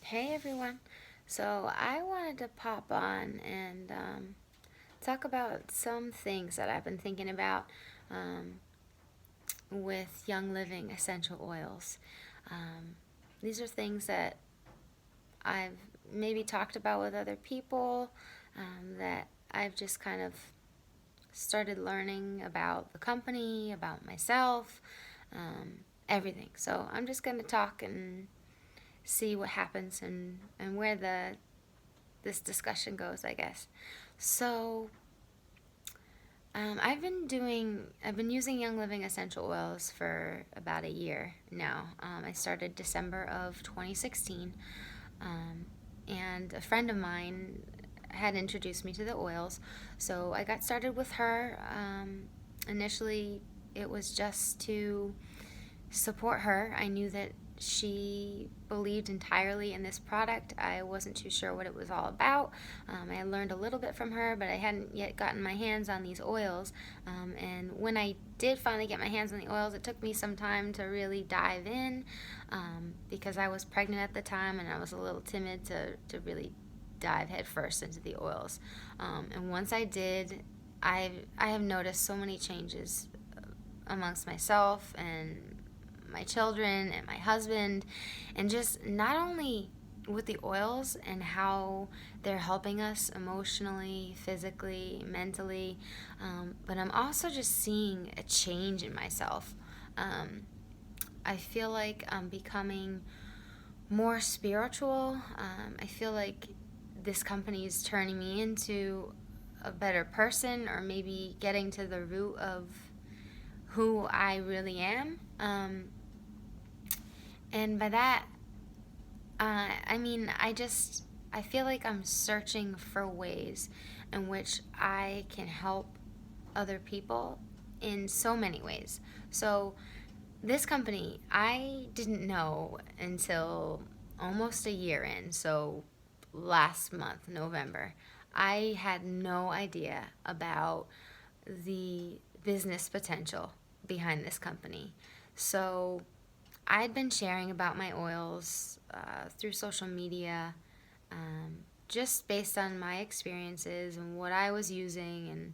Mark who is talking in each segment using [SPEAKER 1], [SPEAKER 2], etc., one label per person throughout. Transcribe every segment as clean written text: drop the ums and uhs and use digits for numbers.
[SPEAKER 1] Hey everyone. So I wanted to pop on and talk about some things that I've been thinking about um, with Young Living essential oils. Um, these are things that I've maybe talked about with other people, that I've just kind of started learning about the company, about myself, everything. So I'm just going to talk and see what happens and where this discussion goes, I guess. So, I've been using Young Living essential oils for about a year now. I started December of 2016, um, and a friend of mine had introduced me to the oils, so I got started with her. Initially, it was just to support her. I knew that she believed entirely in this product. I wasn't too sure what it was all about. I learned a little bit from her, but I hadn't yet gotten my hands on these oils. And when I did finally get my hands on the oils, it took me some time to really dive in, because I was pregnant at the time and I was a little timid to really dive headfirst into the oils. And once I did, I have noticed so many changes amongst myself and my children and my husband, and just not only with the oils and how they're helping us emotionally, physically, mentally, but I'm also just seeing a change in myself. Um, I feel like I'm becoming more spiritual. I feel like this company is turning me into a better person, or maybe getting to the root of who I really am. And by that, I feel like I'm searching for ways in which I can help other people in so many ways. So, this company, I didn't know until almost a year in. So, last month, November, I had no idea about the business potential behind this company. So, I'd been sharing about my oils through social media, just based on my experiences and what I was using,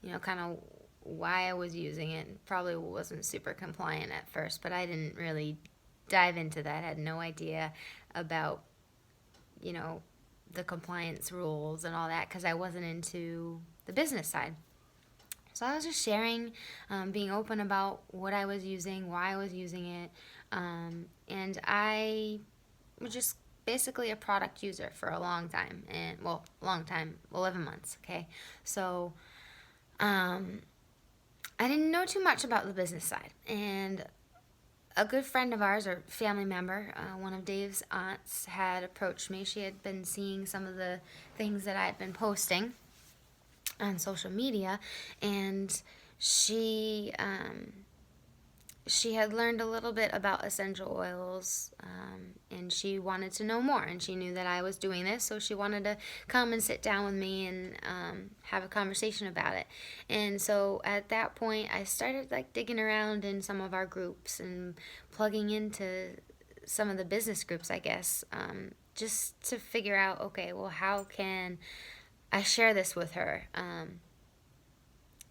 [SPEAKER 1] and kind of why I was using it. Probably wasn't super compliant at first, but I didn't really dive into that. I had no idea about you know the compliance rules and all that, because I wasn't into the business side. So I was just sharing, being open about what I was using, why I was using it, and I was just basically a product user for a long time, and well, long time, 11 months. Okay, so um, I didn't know too much about the business side, and a good friend of ours, or family member, one of Dave's aunts, had approached me. She had been seeing some of the things that I had been posting on social media, and she she had learned a little bit about essential oils, and she wanted to know more, and she knew that I was doing this, so she wanted to come and sit down with me and have a conversation about it. And so at that point, I started like digging around in some of our groups and plugging into some of the business groups, I guess, just to figure out, okay, well, how can I share this with her,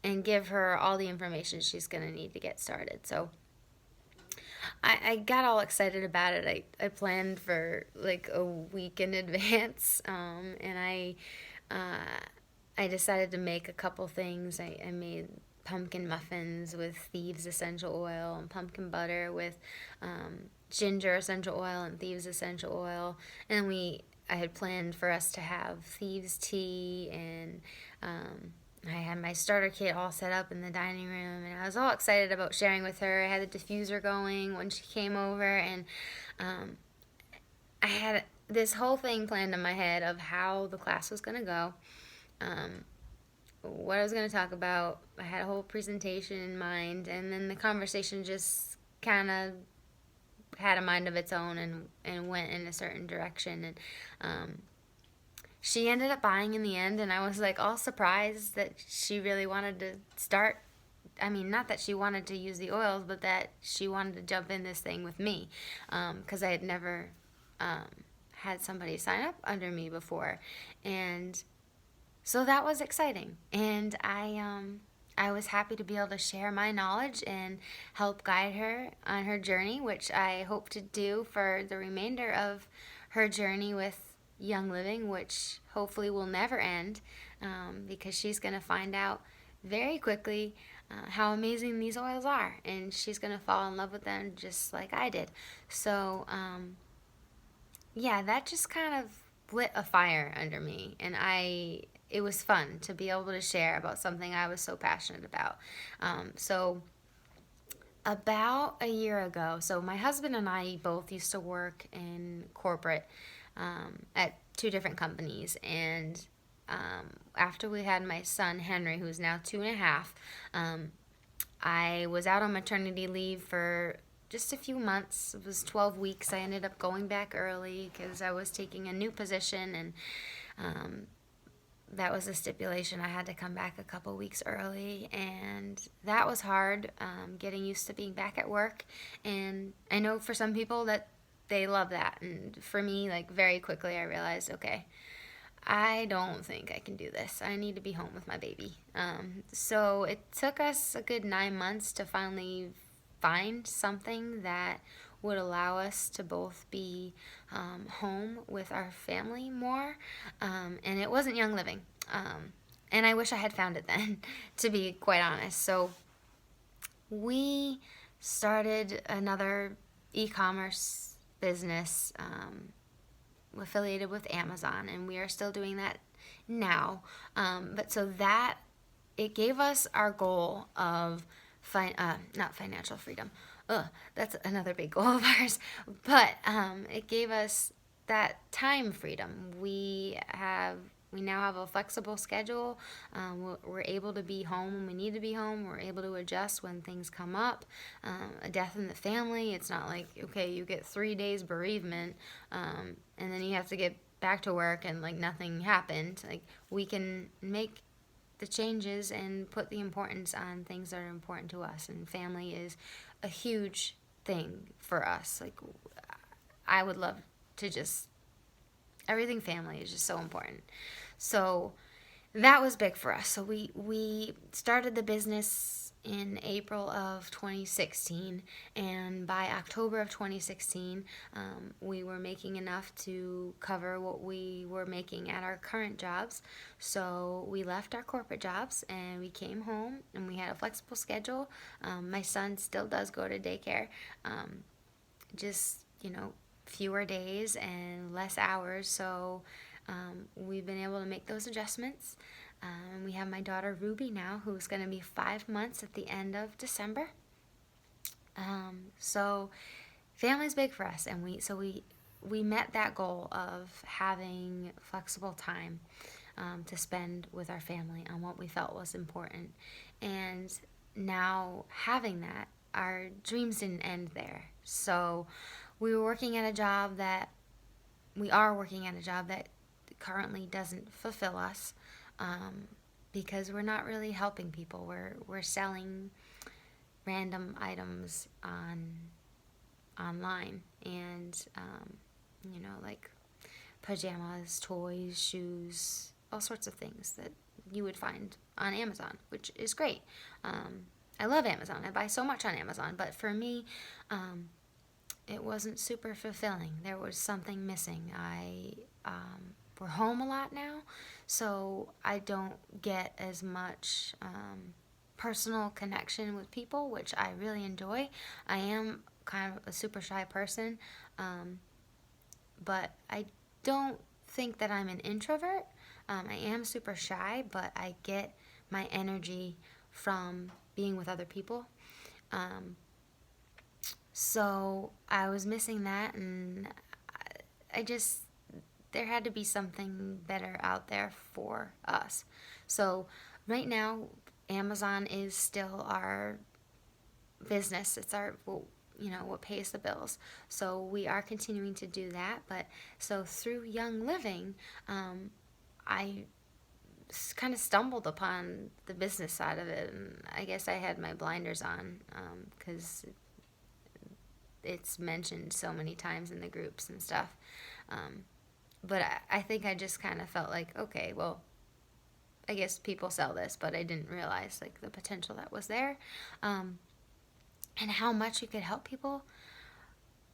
[SPEAKER 1] and give her all the information she's going to need to get started. So I got all excited about it. I planned for like a week in advance, and I decided to make a couple things. I made pumpkin muffins with Thieves essential oil, and pumpkin butter with ginger essential oil and Thieves essential oil. And I had planned for us to have Thieves tea, and I had my starter kit all set up in the dining room, and I was all excited about sharing with her. I had the diffuser going when she came over, and um, I had this whole thing planned in my head of how the class was going to go, um, what I was going to talk about. I had a whole presentation in mind, and then the conversation just kind of had a mind of its own, and went in a certain direction. And she ended up buying in the end, and I was like all surprised that she really wanted to start. I mean, not that she wanted to use the oils, but that she wanted to jump in this thing with me, because I had never had somebody sign up under me before. And so that was exciting. And I was happy to be able to share my knowledge and help guide her on her journey, which I hope to do for the remainder of her journey with Young Living, which hopefully will never end, because she's going to find out very quickly how amazing these oils are, and she's going to fall in love with them just like I did. So, yeah, that just kind of lit a fire under me, and it was fun to be able to share about something I was so passionate about. So about a year ago, so my husband and I both used to work in corporate at two different companies, and after we had my son Henry, who's now 2.5, I was out on maternity leave for just a few months. It was 12 weeks. I ended up going back early because I was taking a new position, and that was a stipulation. I had to come back a couple weeks early, and that was hard, getting used to being back at work. And I know for some people that they love that, and for me, like, very quickly I realized, okay, I don't think I can do this. I need to be home with my baby. So it took us a good 9 months to finally find something that would allow us to both be home with our family more. And it wasn't Young Living. And I wish I had found it then, to be quite honest. So we started another e-commerce business affiliated with Amazon, and we are still doing that now. But so that, it gave us our goal of not financial freedom. That's another big goal of ours. But it gave us that time freedom. We now have a flexible schedule. We're able to be home when we need to be home. We're able to adjust when things come up. A death in the family, it's not like, okay, you get 3 days bereavement, and then you have to get back to work and like nothing happened. Like, we can make the changes and put the importance on things that are important to us, and family is a huge thing for us. Like, I would love to just, everything family is just so important. So that was big for us. So we started the business in April of 2016, and by October of 2016, we were making enough to cover what we were making at our current jobs. So we left our corporate jobs and we came home, and we had a flexible schedule. My son still does go to daycare, just, fewer days and less hours. So we've been able to make those adjustments. We have my daughter Ruby now, who's going to be 5 months at the end of December. So family's big for us, and we met that goal of having flexible time to spend with our family on what we felt was important. And now having that, our dreams didn't end there. So we are working at a job that currently doesn't fulfill us, because we're not really helping people. We're selling random items online, and like pajamas, toys, shoes, all sorts of things that you would find on Amazon, which is great. I love Amazon. I buy so much on Amazon, but for me, it wasn't super fulfilling. There was something missing. We're home a lot now, so I don't get as much personal connection with people, which I really enjoy. I am kind of a super shy person, but I don't think that I'm an introvert. I am super shy, but I get my energy from being with other people. So I was missing that, and there had to be something better out there for us. So right now, Amazon is still our business. It's what pays the bills. So we are continuing to do that. But so through Young Living, I kind of stumbled upon the business side of it, and I guess I had my blinders on, because it's mentioned so many times in the groups and stuff. But I think I just kind of felt like, okay, well, I guess people sell this, but I didn't realize like the potential that was there, and how much you could help people.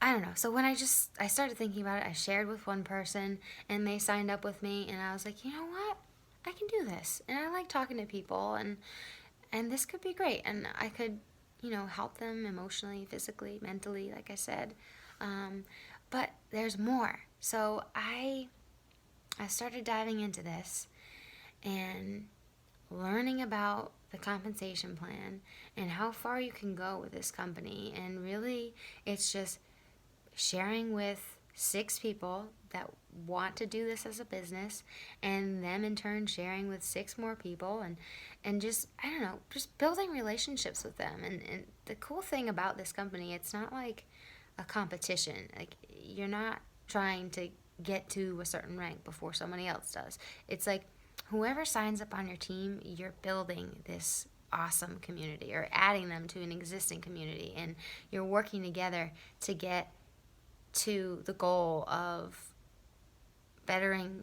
[SPEAKER 1] I don't know. So when I started thinking about it, I shared with one person and they signed up with me, and I was like, you know what? I can do this. And I like talking to people, and this could be great, and I could, help them emotionally, physically, mentally, like I said. But there's more. So I started diving into this and learning about the compensation plan and how far you can go with this company. And really, it's just sharing with 6 people that want to do this as a business, and them in turn sharing with 6 more people, and just, I don't know, just building relationships with them. And the cool thing about this company, it's not like a competition. Like, you're not trying to get to a certain rank before somebody else does. It's like whoever signs up on your team, you're building this awesome community or adding them to an existing community, and you're working together to get to the goal of bettering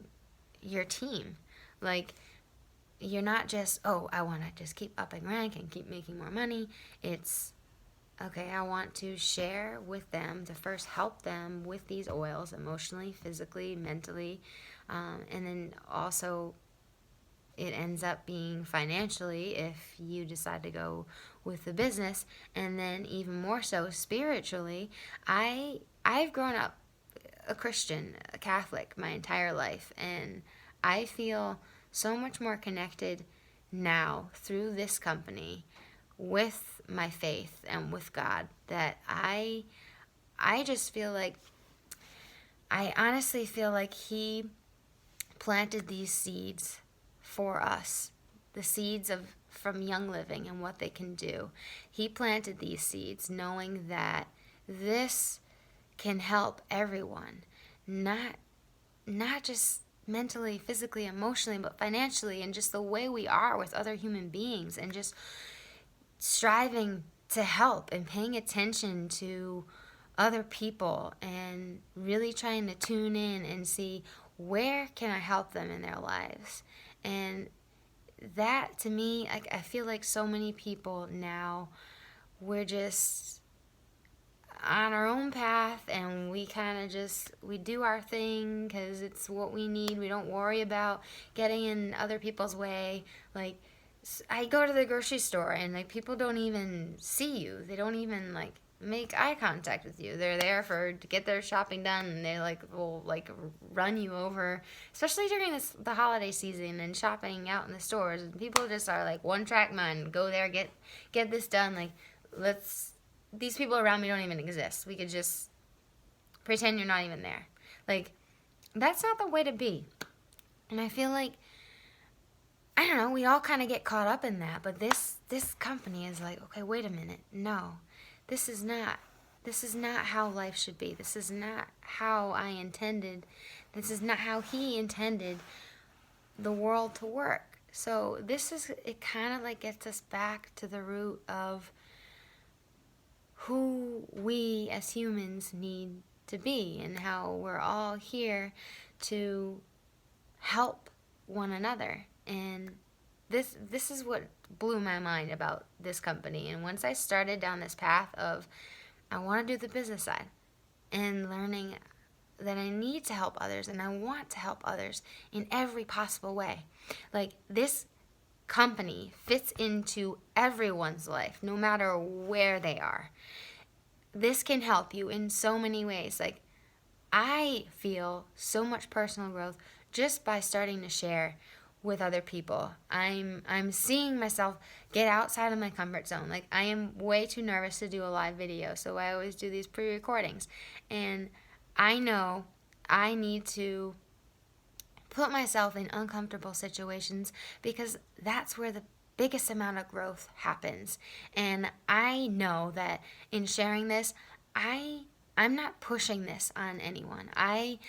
[SPEAKER 1] your team. Like, you're not just, oh, I want to just keep upping rank and keep making more money. It's, okay, I want to share with them to first help them with these oils emotionally, physically, mentally, and then also it ends up being financially if you decide to go with the business, and then even more so spiritually. I've grown up a Christian, a Catholic my entire life, and I feel so much more connected now through this company with my faith and with God, that I just feel like, I honestly feel like he planted these seeds for us, the seeds of from Young Living and what they can do. He planted these seeds knowing that this can help everyone, not just mentally, physically, emotionally, but financially, and just the way we are with other human beings, and just striving to help and paying attention to other people and really trying to tune in and see where can I help them in their lives. And that, to me, I feel like so many people now, we're just on our own path, and we kind of just, we do our thing because it's what we need. We don't worry about getting in other people's way. Like, I go to the grocery store, and like, people don't even see you. They don't even like make eye contact with you. They're there to get their shopping done, and they like will like run you over, especially during the holiday season and shopping out in the stores. And people just are like one track mind. Go there, get this done. Like, these people around me don't even exist. We could just pretend you're not even there. Like, that's not the way to be. And I feel like, I don't know, we all kind of get caught up in that. But this company is like, okay, wait a minute. No, this is not how life should be. This is not how I intended. This is not how he intended the world to work. So it kind of like gets us back to the root of who we as humans need to be, and how we're all here to help one another. And this is what blew my mind about this company. And once I started down this path of, I want to do the business side and learning that I need to help others and I want to help others in every possible way. Like, this company fits into everyone's life, no matter where they are. This can help you in so many ways. Like, I feel so much personal growth just by starting to share with other people. I'm seeing myself get outside of my comfort zone. Like, I am way too nervous to do a live video, so I always do these pre-recordings. And I know I need to put myself in uncomfortable situations, because that's where the biggest amount of growth happens. And I know that in sharing this, I'm not pushing this on anyone. I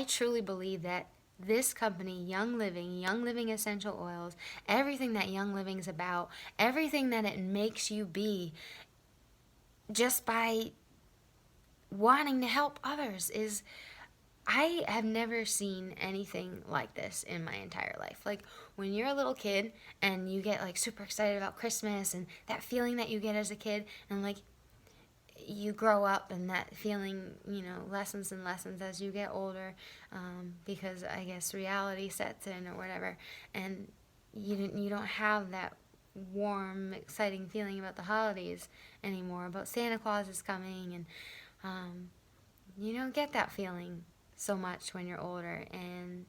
[SPEAKER 1] truly believe that this company, Young Living Essential Oils, everything that Young Living is about, everything that it makes you be, just by wanting to help others is, I have never seen anything like this in my entire life. Like when you're a little kid and you get like super excited about Christmas and that feeling that you get as a kid, and like you grow up and that feeling, lessens and lessens as you get older, because I guess reality sets in or whatever, and you don't have that warm, exciting feeling about the holidays anymore, about Santa Claus is coming, and you don't get that feeling so much when you're older, and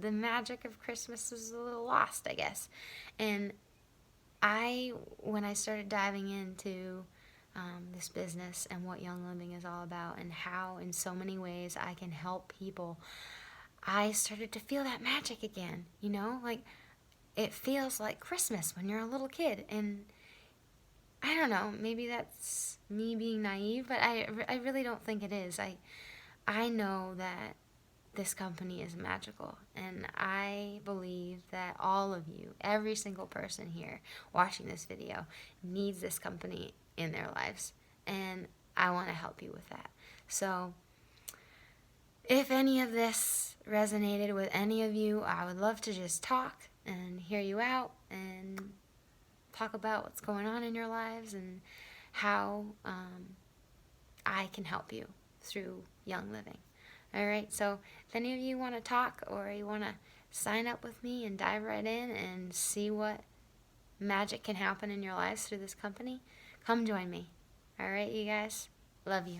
[SPEAKER 1] the magic of Christmas is a little lost, I guess. And when I started diving into this business and what Young Living is all about, and how in so many ways I can help people, I started to feel that magic again. Like it feels like Christmas when you're a little kid. And I don't know, maybe that's me being naive, but I really don't think it is. I know that this company is magical, and I believe that all of you, every single person here watching this video, needs this company in their lives, and I want to help you with that. So if any of this resonated with any of you, I would love to just talk and hear you out and talk about what's going on in your lives and how I can help you through Young Living. All right, so if any of you want to talk or you want to sign up with me and dive right in and see what magic can happen in your lives through this company, come join me. All right, you guys, love you.